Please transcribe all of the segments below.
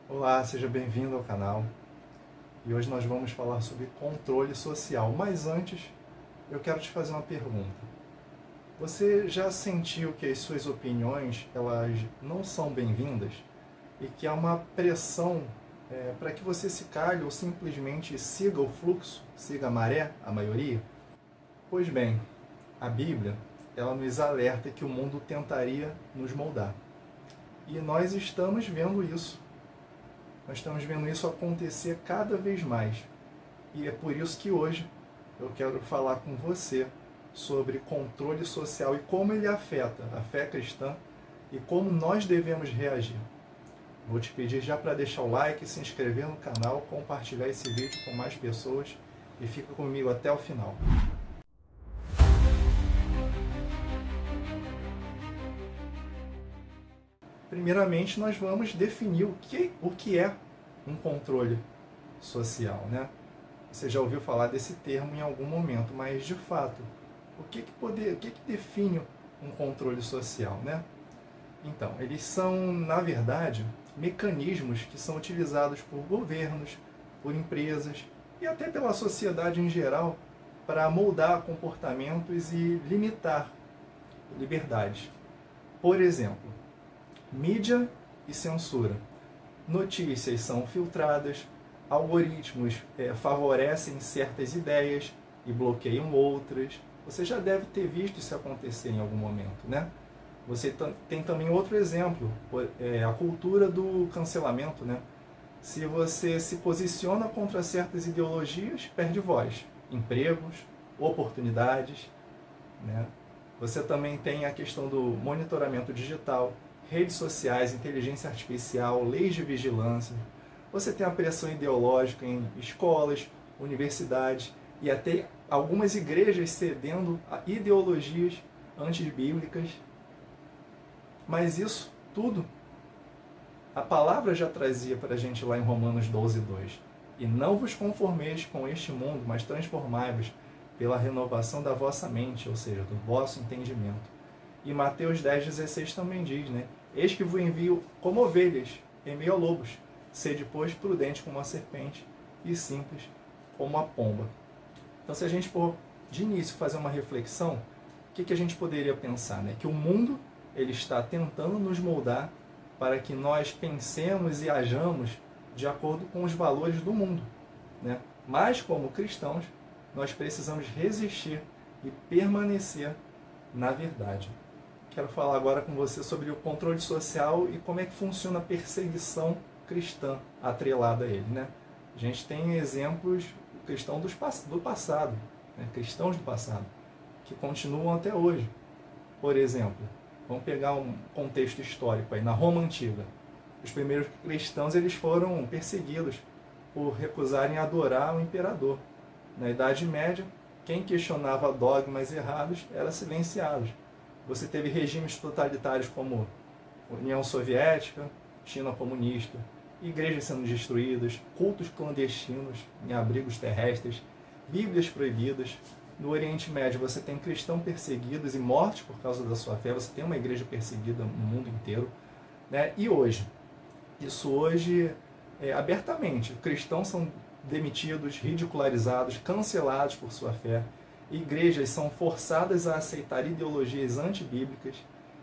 Olá, seja bem-vindo ao canal. E hoje nós vamos falar sobre controle social. Mas antes, eu quero te fazer uma pergunta. Você já sentiu que as suas opiniões elas não são bem-vindas e que há uma pressão para que você se cale ou simplesmente siga o fluxo, siga a maré, a maioria? Pois bem, a Bíblia ela nos alerta que o mundo tentaria nos moldar. E nós estamos vendo isso. Nós estamos vendo isso acontecer cada vez mais. E é por isso que hoje eu quero falar com você sobre controle social e como ele afeta a fé cristã e como nós devemos reagir. Vou te pedir já para deixar o like, se inscrever no canal, compartilhar esse vídeo com mais pessoas e fica comigo até o final. Primeiramente, nós vamos definir o que é um controle social, né? Você já ouviu falar desse termo em algum momento, mas de fato, o que define um controle social, né? Então, eles são, na verdade, mecanismos que são utilizados por governos, por empresas e até pela sociedade em geral para moldar comportamentos e limitar liberdades. Por exemplo, mídia e censura. Notícias são filtradas, algoritmos favorecem certas ideias e bloqueiam outras. Você já deve ter visto isso acontecer em algum momento, né? Você tem também outro exemplo, a cultura do cancelamento, né? Se você se posiciona contra certas ideologias, perde voz, empregos, oportunidades, né? Você também tem a questão do monitoramento digital, redes sociais, inteligência artificial, leis de vigilância. Você tem a pressão ideológica em escolas, universidades e até algumas igrejas cedendo a ideologias antibíblicas. Mas isso tudo, a palavra já trazia para a gente lá em Romanos 12:2. E não vos conformeis com este mundo, mas transformai-vos pela renovação da vossa mente, ou seja, do vosso entendimento. E Mateus 10:16 também diz, né? Eis que vos envio como ovelhas em meio a lobos. Sede, pois, prudente como a serpente e simples como a pomba. Então, se a gente for de início fazer uma reflexão, o que a gente poderia pensar, né? Que o mundo ele está tentando nos moldar para que nós pensemos e hajamos de acordo com os valores do mundo, né? Mas, como cristãos, nós precisamos resistir e permanecer na verdade. Quero falar agora com você sobre o controle social e como é que funciona a perseguição cristã atrelada a ele, né? A gente tem exemplos cristãos do passado, né? Cristãos do passado, que continuam até hoje. Por exemplo, vamos pegar um contexto histórico aí, na Roma Antiga. Os primeiros cristãos eles foram perseguidos por recusarem adorar o imperador. Na Idade Média, quem questionava dogmas errados era silenciado. Você teve regimes totalitários como União Soviética, China comunista, igrejas sendo destruídas, cultos clandestinos em abrigos terrestres, bíblias proibidas. No Oriente Médio você tem cristãos perseguidos e mortos por causa da sua fé, você tem uma igreja perseguida no mundo inteiro, né? E hoje? Isso hoje, abertamente, cristãos são demitidos, ridicularizados, cancelados por sua fé. Igrejas são forçadas a aceitar ideologias antibíblicas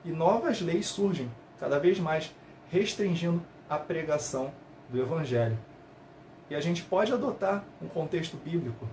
e novas leis surgem, cada vez mais, restringindo a pregação do Evangelho. E a gente pode adotar um contexto bíblico,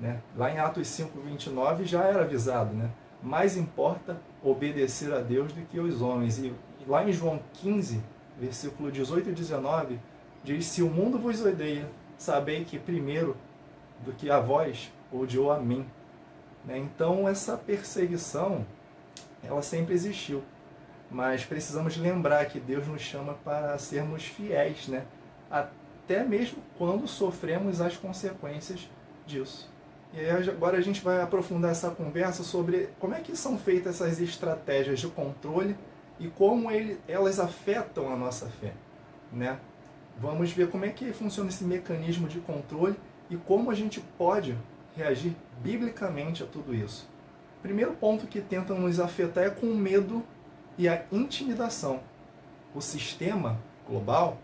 né? Lá em Atos 5:29 já era avisado, né? Mais importa obedecer a Deus do que aos homens. E lá em João 15, versículo 18 e 19, diz: se o mundo vos odeia, sabei que primeiro do que a vós odiou a mim. Então essa perseguição ela sempre existiu, mas precisamos lembrar que Deus nos chama para sermos fiéis, né? Até mesmo quando sofremos as consequências disso. E aí, agora a gente vai aprofundar essa conversa sobre como é que são feitas essas estratégias de controle e como elas afetam a nossa fé, né? Vamos ver como é que funciona esse mecanismo de controle e como a gente pode reagir biblicamente a tudo isso. O primeiro ponto que tentam nos afetar é com o medo e a intimidação. O sistema global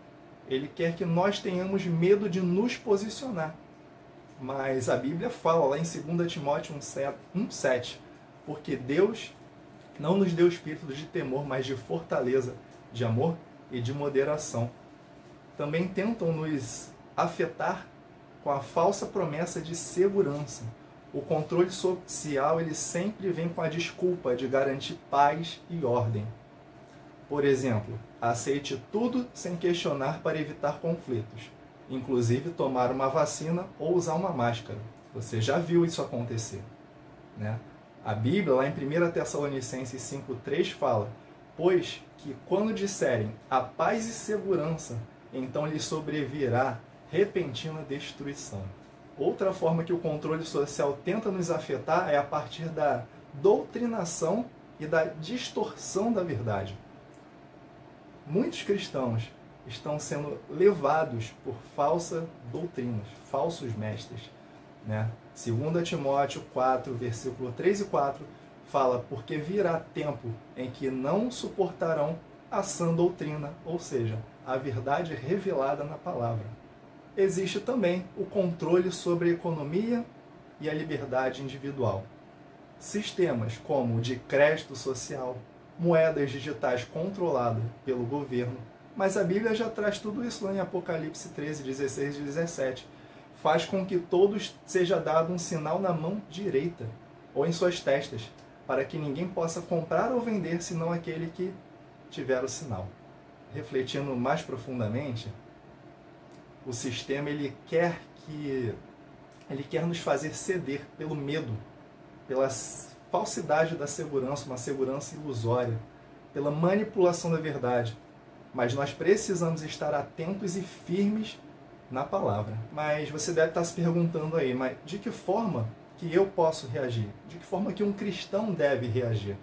ele quer que nós tenhamos medo de nos posicionar. Mas a Bíblia fala lá em 2 Timóteo 1,7, porque Deus não nos deu espírito de temor, mas de fortaleza, de amor e de moderação. Também tentam nos afetar com a falsa promessa de segurança. O controle social ele sempre vem com a desculpa de garantir paz e ordem. Por exemplo, aceite tudo sem questionar para evitar conflitos, inclusive tomar uma vacina ou usar uma máscara. Você já viu isso acontecer, né? A Bíblia, lá em 1 Tessalonicenses 5,3, fala: pois que quando disserem a paz e segurança, então lhes sobrevirá repentina destruição. Outra forma que o controle social tenta nos afetar é a partir da doutrinação e da distorção da verdade. Muitos cristãos estão sendo levados por falsas doutrinas, falsos mestres, né? 2 Timóteo 4, versículo 3 e 4, fala: porque virá tempo em que não suportarão a sã doutrina, ou seja, a verdade revelada na palavra. Existe também o controle sobre a economia e a liberdade individual. Sistemas como o de crédito social, moedas digitais controladas pelo governo, mas a Bíblia já traz tudo isso lá em Apocalipse 13, 16 e 17. Faz com que todos seja dado um sinal na mão direita ou em suas testas, para que ninguém possa comprar ou vender senão aquele que tiver o sinal. Refletindo mais profundamente, o sistema ele quer nos fazer ceder pelo medo, pela falsidade da segurança, uma segurança ilusória, pela manipulação da verdade. Mas nós precisamos estar atentos e firmes na palavra. Mas você deve estar se perguntando aí, mas de que forma que eu posso reagir? De que forma que um cristão deve reagir?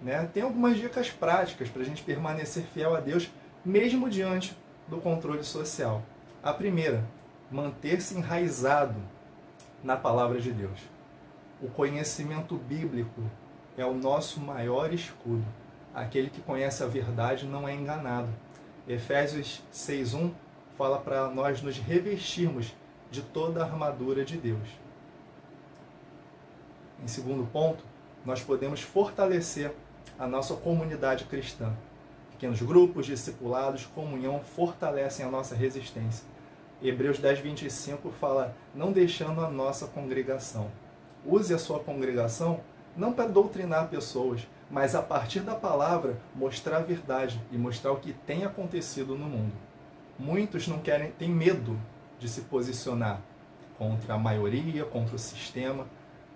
Né? Tem algumas dicas práticas para a gente permanecer fiel a Deus, mesmo diante do controle social. A primeira, manter-se enraizado na palavra de Deus. O conhecimento bíblico é o nosso maior escudo. Aquele que conhece a verdade não é enganado. Efésios 6:1 fala para nós nos revestirmos de toda a armadura de Deus. Em segundo ponto, nós podemos fortalecer a nossa comunidade cristã. Pequenos grupos, discipulados, comunhão fortalecem a nossa resistência. Hebreus 10:25 fala: não deixando a nossa congregação. Use a sua congregação não para doutrinar pessoas, mas a partir da palavra mostrar a verdade e mostrar o que tem acontecido no mundo. Muitos têm medo de se posicionar contra a maioria, contra o sistema,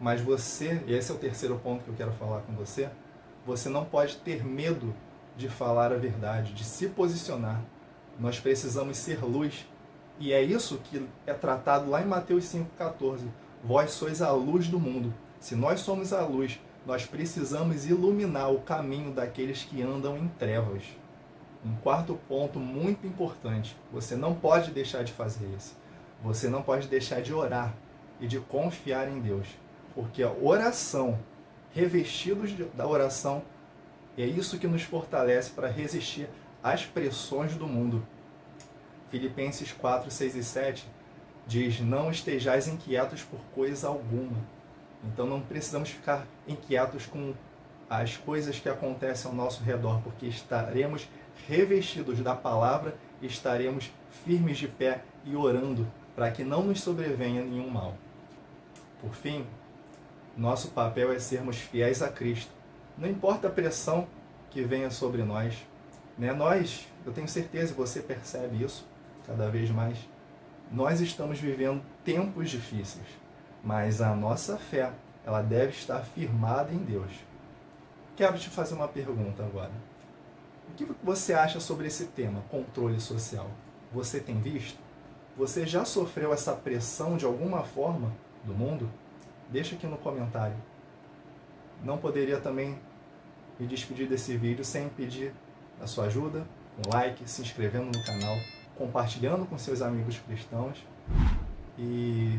mas você, e esse é o terceiro ponto que eu quero falar com você, você não pode ter medo de falar a verdade, de se posicionar. Nós precisamos ser luz, e é isso que é tratado lá em Mateus 5,14. Vós sois a luz do mundo. Se nós somos a luz, nós precisamos iluminar o caminho daqueles que andam em trevas. Um quarto ponto muito importante, você não pode deixar de fazer isso. Você não pode deixar de orar e de confiar em Deus. Porque a oração, revestidos da oração, é isso que nos fortalece para resistir às pressões do mundo. Filipenses 4, 6 e 7 diz: não estejais inquietos por coisa alguma. Então não precisamos ficar inquietos com as coisas que acontecem ao nosso redor, porque estaremos revestidos da palavra, estaremos firmes de pé e orando para que não nos sobrevenha nenhum mal. Por fim, nosso papel é sermos fiéis a Cristo. Não importa a pressão que venha sobre nós, né? Eu tenho certeza que você percebe isso cada vez mais. Nós estamos vivendo tempos difíceis, mas a nossa fé, ela deve estar firmada em Deus. Quero te fazer uma pergunta agora. O que você acha sobre esse tema, controle social? Você tem visto? Você já sofreu essa pressão de alguma forma do mundo? Deixa aqui no comentário. Não poderia também me despedir desse vídeo sem pedir a sua ajuda, um like, se inscrevendo no canal, compartilhando com seus amigos cristãos. E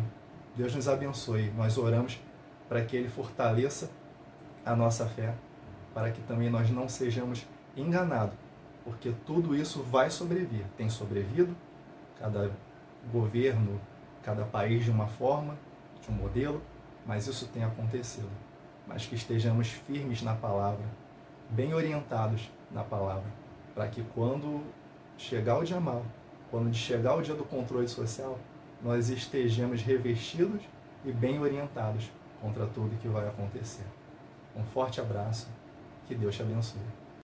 Deus nos abençoe. Nós oramos para que Ele fortaleça a nossa fé, para que também nós não sejamos enganados porque tudo isso vai sobrevir. Tem sobrevivido, cada governo, cada país de uma forma, de um modelo, mas isso tem acontecido. Mas que estejamos firmes na palavra, bem orientados na palavra, para que quando chegar o dia mau, quando chegar o dia do controle social, nós estejamos revestidos e bem orientados contra tudo que vai acontecer. Um forte abraço, que Deus te abençoe.